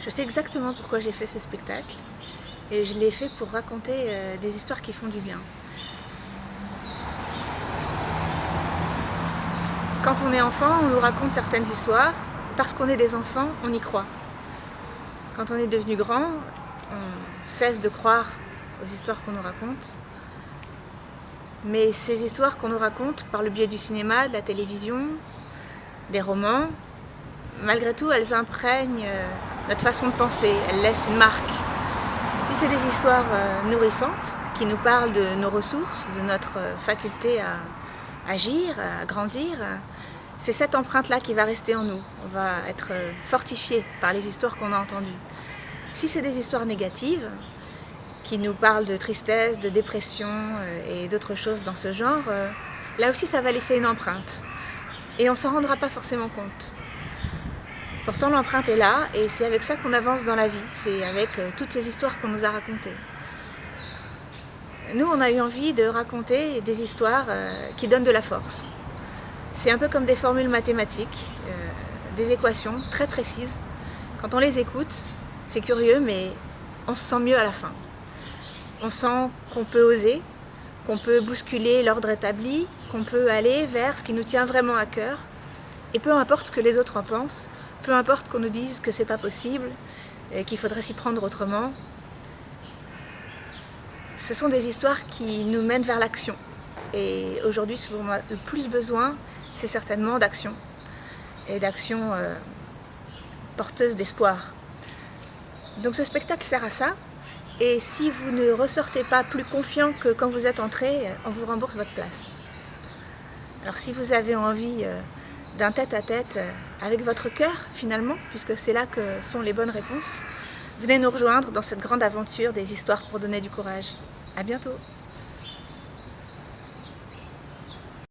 Je sais exactement pourquoi j'ai fait ce spectacle et je l'ai fait pour raconter des histoires qui font du bien. Quand on est enfant, on nous raconte certaines histoires. Parce qu'on est des enfants, on y croit. Quand on est devenu grand, on cesse de croire aux histoires qu'on nous raconte. Mais ces histoires qu'on nous raconte par le biais du cinéma, de la télévision, des romans, malgré tout, elles imprègnent notre façon de penser, elles laissent une marque. Si c'est des histoires nourrissantes, qui nous parlent de nos ressources, de notre faculté à agir, à grandir, c'est cette empreinte-là qui va rester en nous. On va être fortifié par les histoires qu'on a entendues. Si c'est des histoires négatives, qui nous parlent de tristesse, de dépression et d'autres choses dans ce genre, là aussi ça va laisser une empreinte. Et on ne s'en rendra pas forcément compte. Pourtant l'empreinte est là et c'est avec ça qu'on avance dans la vie. C'est avec toutes ces histoires qu'on nous a racontées. Nous, on a eu envie de raconter des histoires qui donnent de la force. C'est un peu comme des formules mathématiques, des équations très précises. Quand on les écoute, c'est curieux, mais on se sent mieux à la fin. On sent qu'on peut oser, qu'on peut bousculer l'ordre établi, qu'on peut aller vers ce qui nous tient vraiment à cœur. Et peu importe ce que les autres en pensent, peu importe qu'on nous dise que c'est pas possible, qu'il faudrait s'y prendre autrement, ce sont des histoires qui nous mènent vers l'action. Et aujourd'hui, ce dont on a le plus besoin, c'est certainement d'action. Et d'action porteuse d'espoir. Donc ce spectacle sert à ça. Et si vous ne ressortez pas plus confiant que quand vous êtes entré, on vous rembourse votre place. Alors si vous avez envie d'un tête-à-tête avec votre cœur finalement, puisque c'est là que sont les bonnes réponses, venez nous rejoindre dans cette grande aventure des histoires pour donner du courage. À bientôt.